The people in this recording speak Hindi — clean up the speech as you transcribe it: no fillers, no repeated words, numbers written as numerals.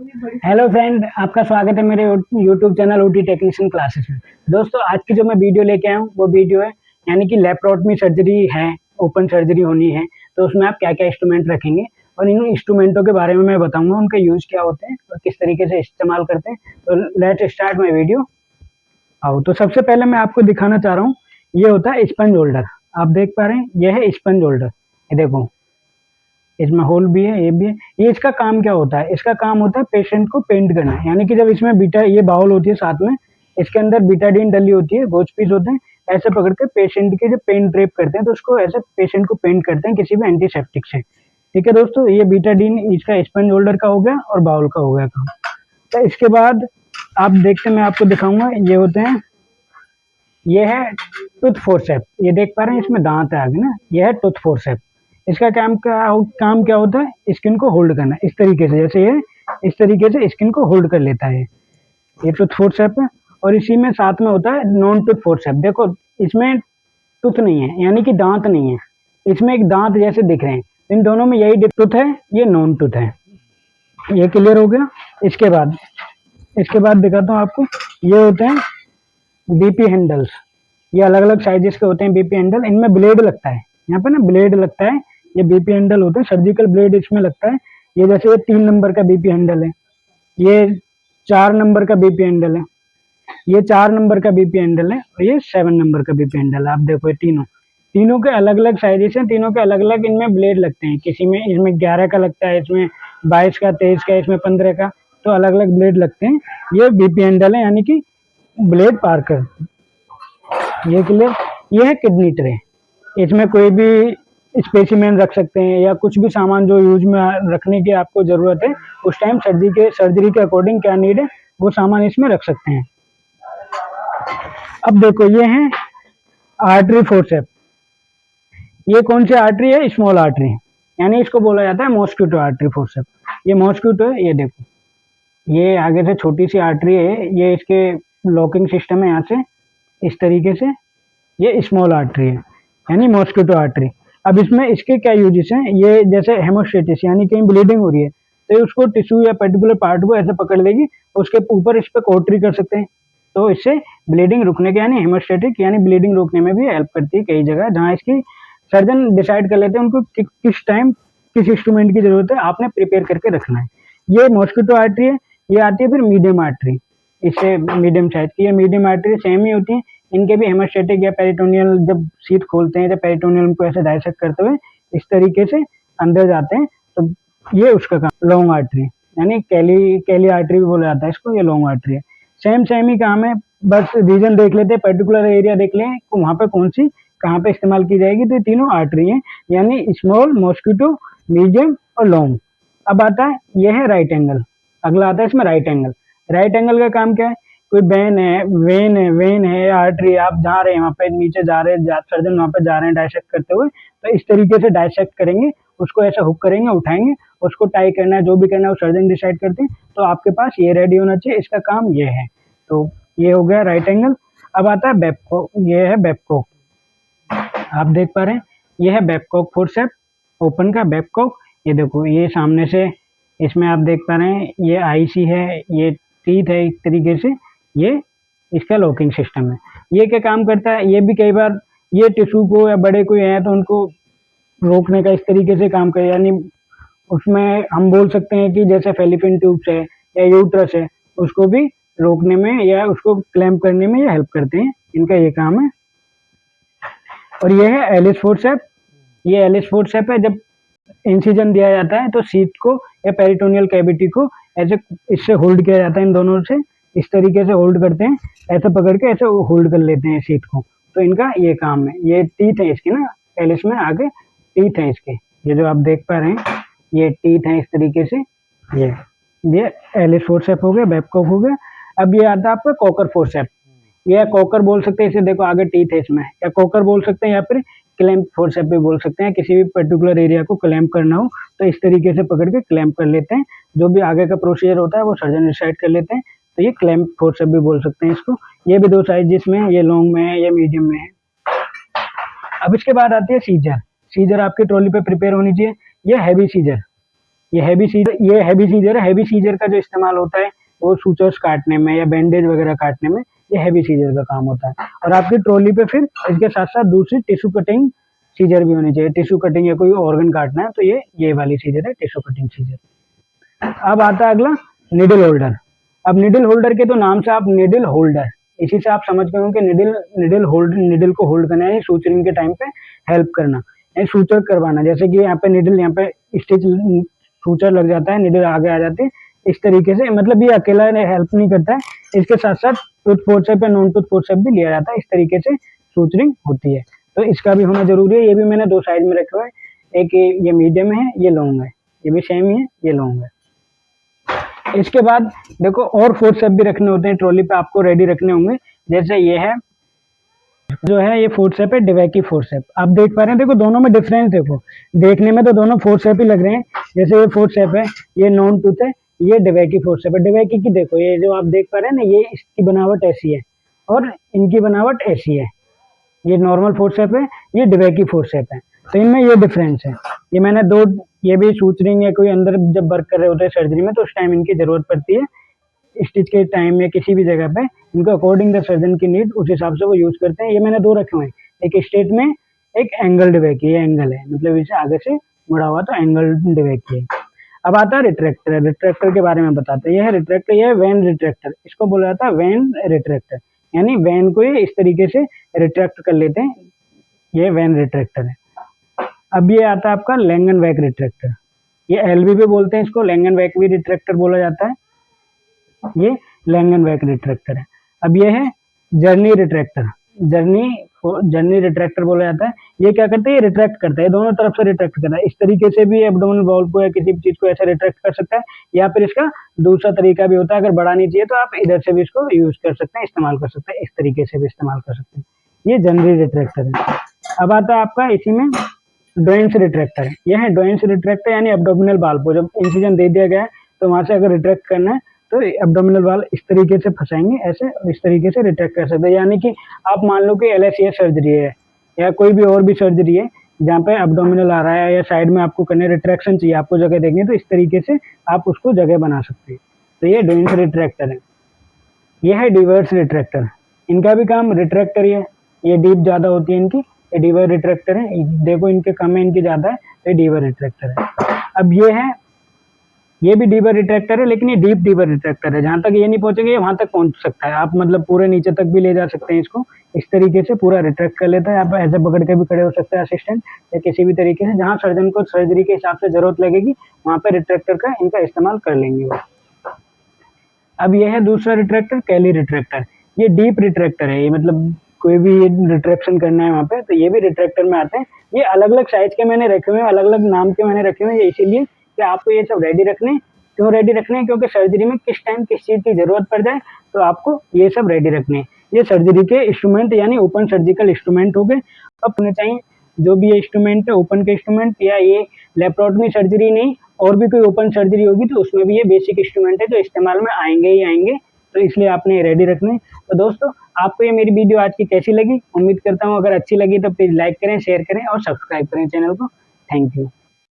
हेलो फ्रेंड, आपका स्वागत है मेरे YouTube channel OT technician classes में। दोस्तों, आज की जो मैं वीडियो लेके आया हूँ वो वीडियो है यानी कि लेप्रोटमी सर्जरी है, ओपन सर्जरी होनी है तो उसमें आप क्या क्या इंस्ट्रूमेंट रखेंगे और इन इंस्ट्रूमेंटों के बारे में मैं बताऊंगा, उनके यूज क्या होते हैं और किस तरीके से इस्तेमाल करते हैं। तो लेट्स स्टार्ट माई वीडियो। आओ, तो सबसे पहले मैं आपको दिखाना चाह रहा हूँ, ये होता है स्पंज होल्डर। आप देख पा रहे हैं, ये है स्पंज होल्डर। ये देखो, इसमें होल भी है, ये भी है। ये इसका काम क्या होता है? इसका काम होता है पेशेंट को पेंट करना, यानी कि जब इसमें बीटा, ये बाउल होती है साथ में, इसके अंदर बीटाडीन डली होती है, गोज पीस होते हैं। ऐसे पकड़ के पेशेंट के जब पेंट ड्रेप करते हैं तो उसको ऐसे पेशेंट को पेंट करते हैं किसी भी एंटीसेप्टिक से। ठीक है दोस्तों, ये बीटाडीन इसका स्पंज होल्डर का हो गया और बाउल का हो गया काम। तो इसके बाद आप देखते, मैं आपको दिखाऊंगा, ये होते हैं, ये है टूथ फोर्सेप। ये देख पा रहे हैं, इसमें दांत है आगे ना, ये है टूथ फोर्सेप। इसका काम क्या होता है? स्किन को होल्ड करना, इस तरीके से, जैसे ये इस तरीके से स्किन को होल्ड कर लेता है। ये टूथ फोर्सेप है। और इसी में साथ में होता है नॉन टूथ फोर्सेप। देखो, इसमें टूथ नहीं है, यानी कि दांत नहीं है, इसमें एक दांत जैसे दिख रहे हैं। इन दोनों में यही टूथ है, ये नॉन टूथ है। ये क्लियर हो गया। इसके बाद दिखाता हूँ आपको, ये होते हैं बीपी हैंडल्स। ये अलग अलग साइजेस के होते हैं बीपी हैंडल। इनमें ब्लेड लगता है, यहाँ पे ना ब्लेड लगता है। ये बीपी हैंडल होते हैं, सर्जिकल ब्लेड इसमें लगता है। ये जैसे ये 3 नंबर का बीपी हैंडल है, ये 4 नंबर का बीपी हैंडल है, ये 4 नंबर का बीपी हैंडल है और ये 7 नंबर का बीपी हैंडल है। आप देखो, ये तीनों के अलग अलग साइजेस हैं, तीनों के अलग अलग इनमें ब्लेड लगते हैं। किसी में, इसमें 11 का लगता है, इसमें 22 का, 23 का, इसमें 15 का, तो अलग अलग ब्लेड लगते हैं। ये बीपी हैंडल है, यानी कि ब्लेड पार कर। ये क्लियर। ये है किडनी ट्रे। इसमें कोई भी स्पेसिमेन रख सकते हैं या कुछ भी सामान जो यूज में रखने की आपको जरूरत है, उस टाइम सर्जरी के अकॉर्डिंग क्या नीड है वो सामान इसमें रख सकते हैं। अब देखो, ये है आर्टरी फोर्सेप। ये कौन सी आर्टरी है? स्मॉल आर्टरी, यानी इसको बोला जाता है मॉस्किटो आर्टरी फोर्सेप। ये मॉस्किटो है। ये देखो, ये आगे से छोटी सी आर्टरी है, ये इसके लॉकिंग सिस्टम है यहाँ से, इस तरीके से। ये स्मॉल आर्टरी है, यानी मॉस्किटो आर्टरी। अब इसमें इसके क्या यूजेस हैं? ये जैसे हेमोस्टेटिस, यानी कहीं ब्लीडिंग हो रही है तो उसको टिश्यू या पर्टिकुलर पार्ट को ऐसे पकड़ लेगी, उसके ऊपर इस पर कोटरी कर सकते हैं, तो इससे ब्लीडिंग रुकने के, यानी हेमोस्टेटिक, यानी ब्लीडिंग रोकने में भी हेल्प करती है कई जगह जहाँ इसकी सर्जन डिसाइड कर लेते हैं उनको किस टाइम किस इंस्ट्रूमेंट की जरूरत है, आपने प्रिपेयर करके रखना है। ये मॉस्किटो आर्टरी है। ये आती है फिर मीडियम आर्टरी, इससे मीडियम साइज की। ये मीडियम आर्टरी सेम ही होती है। इनके भी हेमोस्टेटिक या पेरिटोनियल, जब सीट खोलते हैं, जब पेरिटोनियल को ऐसे डायसेक्ट करते हुए इस तरीके से अंदर जाते हैं, तो ये उसका काम। लॉन्ग आर्टरी, यानी कैली आर्टरी भी बोला जाता है इसको, ये लॉन्ग आर्टरी है। सेम ही काम है, बस रीजन देख लेते हैं, पर्टिकुलर एरिया देख लें वहां पे कौन सी कहाँ पे इस्तेमाल की जाएगी। तो ये तीनों आर्टरी हैं, यानी स्मॉल, मॉस्किटो, मीडियम और लॉन्ग। अब आता है, ये है राइट एंगल। अगला आता है इसमें राइट एंगल। राइट एंगल का काम क्या है? कोई वेन है, आर्टरी, आप जा रहे हैं वहाँ पे, नीचे जा रहे हैं, सर्जन वहाँ पे जा रहे हैं डायसेक्ट करते हुए, तो इस तरीके से डायसेक्ट करेंगे, उसको ऐसे हुक करेंगे, उठाएंगे, उसको टाई करना है, जो भी करना है वो सर्जन डिसाइड करते हैं। तो आपके पास ये रेडी होना चाहिए, इसका काम ये है। तो ये हो गया राइट एंगल। अब आता है बेबकॉक। ये है बेबकॉक, आप देख पा रहे हैं, ये है बेबकॉक फोर्सेप, ओपन का बेबकॉक। ये देखो, ये सामने से, इसमें आप देख पा रहे हैं, ये आईसी है, ये टीथ है, एक तरीके से ये इसका लॉकिंग सिस्टम है। ये क्या काम करता है? ये भी कई बार ये टिश्यू को या बड़े कोई है तो उनको रोकने का इस तरीके से काम करे, यानी उसमें हम बोल सकते हैं कि जैसे फेलिपिन ट्यूब्स है या यूट्रस है, उसको भी रोकने में या उसको क्लैंप करने में ये हेल्प करते हैं, इनका ये काम है। और ये है एलिस फोर्सेप। ये एलिस फोर्सेप है, जब इंसिजन दिया जाता है तो सीट को या पेरिटोनियल कैविटी को ऐसे इससे होल्ड किया जाता है, इन दोनों से इस तरीके से होल्ड करते हैं, ऐसे पकड़ के ऐसे होल्ड कर लेते हैं सीट को। तो इनका ये काम है। ये टीथ है इसके ना, एलिस में आगे टीथ है इसके, ये जो आप देख पा रहे हैं, ये टीथ है इस तरीके से। ये एलिस फोर्सेप हो गया, बेबकॉक हो गया। अब ये आता है आपका कॉकर फोर्सेप। ये कॉकर बोल सकते हैं इसे, देखो आगे टीथ है इसमें, या कॉकर बोल सकते हैं या फिर क्लैंप फोर्सेप भी बोल सकते हैं। किसी भी पर्टिकुलर एरिया को क्लैंप करना हो तो इस तरीके से पकड़ के क्लैंप कर लेते हैं। जो भी आगे का प्रोसीजर होता है वो सर्जन डिसाइड कर लेते हैं, तो ये क्लैंप फोर्सेप भी बोल सकते हैं इसको। ये भी 2 साइज जिसमें है, ये लॉन्ग में है, ये मीडियम में है। अब इसके बाद आती है सीजर। सीजर आपकी ट्रॉली पे प्रिपेयर होनी चाहिए। ये हैवी सीजर, ये हैवी सीजर है। हैवी सीजर का जो इस्तेमाल होता है वो सूचर्स काटने में या बैंडेज वगैरह काटने में ये हैवी सीजर का काम होता है। और आपकी ट्रॉली पे फिर इसके साथ साथ दूसरी टिश्यू कटिंग सीजर भी होनी चाहिए। टिश्यू कटिंग या कोई ऑर्गन काटना है तो ये वाली सीजर है, टिश्यू कटिंग सीजर। अब आता है अगला निडल होल्डर। अब निडल होल्डर के तो नाम से आप निडल होल्डर, इसी से आप समझ गए होंगे निडल को होल्ड करना है, सूचरिंग के टाइम पे हेल्प करना, यानी सूचर करवाना। जैसे कि यहाँ पे निडल, यहाँ पे स्टिच सूचर लग जाता है, निडल आगे आ जाती है, इस तरीके से। मतलब ये अकेला हेल्प नहीं करता है, इसके साथ साथ टूथ फोर्सेप या नॉन टूथ फोर्सेप भी लिया जाता है। इस तरीके से सूचरिंग होती है, तो इसका भी होना जरूरी है। ये भी मैंने 2 साइज में रखे हुए हैं, एक ये मीडियम है, ये लॉन्ग है, ये भी सेम ही है, ये लॉन्ग है। इसके बाद देखो और फोर्सेप भी रखने होते हैं, ट्रॉली पे आपको रेडी रखने होंगे। जैसे ये है, जो है ये फोर्सेप है, डिवैकी फोर्सेप। आप देख पा रहे हैं, देखो दोनों में डिफरेंस देखो, देखने में तो दोनों फोर्सेप ही लग रहे हैं। जैसे ये फोर्सेप है, ये नॉन टूथ है, ये डिवैकी फोर्सेप है। डिवैकी की देखो, ये जो आप देख पा रहे हैं ना, ये इसकी बनावट ऐसी है और इनकी बनावट ऐसी है। ये नॉर्मल फोर्सेप है, ये डिवैकी फोर्सेप है, तो इनमें ये डिफरेंस है। ये मैंने दो, ये भी सूचरिंग या कोई अंदर जब वर्क कर रहे होते हैं सर्जरी में, तो उस टाइम इनकी जरूरत पड़ती है। स्टिच के टाइम में किसी भी जगह पे इनको अकॉर्डिंग द सर्जन की नीड, उस हिसाब से वो यूज करते हैं। ये मैंने 2 रखे हुए हैं, एक स्ट्रेट में, एक एंगल डिवैकी। ये एंगल है, मतलब इसे आगे से मुड़ा हुआ, तो एंगल डिवैकी है। अब आता है रिट्रैक्टर। रिट्रैक्टर के बारे में बताते हैं। यह है रिट्रैक्टर, यह है वैन रिट्रैक्टर, इसको बोला जाता है वैन रिट्रैक्टर, यानी वैन को ये इस तरीके से रिट्रैक्ट कर लेते हैं, ये वैन रिट्रैक्टर है। अब ये आता है आपका लैंगन वैक रिट्रैक्टर, ये एलवी भी बोलते हैं इसको, लैंगन वैक भी रिट्रैक्टर बोला जाता है, ये लैंगन वैक रिट्रैक्टर है। अब ये है जर्नी रिट्रैक्टर, जर्नी रिट्रैक्टर बोला जाता है। ये क्या करता है, ये रिट्रैक्ट करता है, दोनों तरफ से रिट्रैक्ट करता है। इस तरीके से भी एब्डोमिनल वॉल को या किसी भी चीज को ऐसे रिट्रैक्ट कर सकता है, या फिर इसका दूसरा तरीका भी होता है, अगर बड़ा नहीं चाहिए तो आप इधर से भी इसको यूज कर सकते हैं, इस्तेमाल कर सकते हैं, इस तरीके से भी इस्तेमाल कर सकते हैं। ये जनरल रिट्रैक्टर है। अब आता है आपका इसी में डोइंस रिट्रैक्टर। यह है डोइंस रिट्रैक्टर, यानी एब्डोमिनल वाल को जब इंसिजन दे दिया गया है तो वहां से अगर रिट्रैक्ट करना है तो एब्डोमिनल वाल इस तरीके से फंसाएंगे, ऐसे इस तरीके से रिट्रैक्ट कर सकते हैं। यानी कि आप मान लो कि LSAS सर्जरी है या कोई भी और भी सर्जरी है जहाँ पे एब्डोमिनल आ रहा है या साइड में आपको करने रिट्रैक्शन चाहिए, आपको जगह देंगे, तो इस तरीके से आप उसको जगह बना सकते हैं। तो ये डोइंस रिट्रैक्टर है। ये है डिवर्स रिट्रैक्टर, इनका भी काम रिट्रैक्टर ही है, ये डीप ज्यादा होती है इनकी, ये डीवर रिट्रैक्टर है। देखो इनके कम है, इनकी ज्यादा है, तो ये डीवर रिट्रैक्टर है। अब ये है, ये भी डीवर रिट्रैक्टर है, लेकिन ये डीप डीवर रिट्रैक्टर है, जहां तक ये नहीं पहुंचेंगे वहां तक पहुंच सकता है, आप मतलब पूरे नीचे तक भी ले जा सकते हैं इसको, इस तरीके से पूरा रिट्रैक्ट कर लेता है। आप ऐसे पकड़ के भी खड़े हो सकते हैं असिस्टेंट, या किसी भी तरीके से जहां सर्जन को सर्जरी के हिसाब से जरूरत लगेगी वहां पे रिट्रैक्टर का इनका इस्तेमाल कर लेंगे वो। अब ये है दूसरा रिट्रैक्टर, कैली रिट्रैक्टर। ये डीप रिट्रैक्टर है, ये मतलब कोई भी रिट्रैक्शन करना है वहाँ पे तो ये भी रिट्रैक्टर में आते हैं। ये अलग अलग साइज के मैंने रखे हुए हैं, अलग अलग नाम के मैंने रखे हुए हैं, ये इसीलिए कि आपको ये सब रेडी रखने। क्यों रेडी रखने हैं? क्योंकि सर्जरी में किस टाइम किस चीज की जरूरत पड़ जाए तो आपको ये सब रेडी रखने हैं। ये सर्जरी के इंस्ट्रूमेंट यानी ओपन सर्जिकल इंस्ट्रूमेंट हो गए, अपने चाहिए जो भी ये इंस्ट्रूमेंट है ओपन के इंस्ट्रूमेंट, या ये लेप्रोटमी सर्जरी नहीं और भी कोई ओपन सर्जरी होगी तो उसमें भी ये बेसिक इंस्ट्रूमेंट है जो इस्तेमाल में आएंगे ही आएंगे, तो इसलिए आपने रेडी रखने। तो दोस्तों आपको ये मेरी वीडियो आज की कैसी लगी? उम्मीद करता हूँ अगर अच्छी लगी तो प्लीज लाइक करें, शेयर करें और सब्सक्राइब करें चैनल को। Thank you.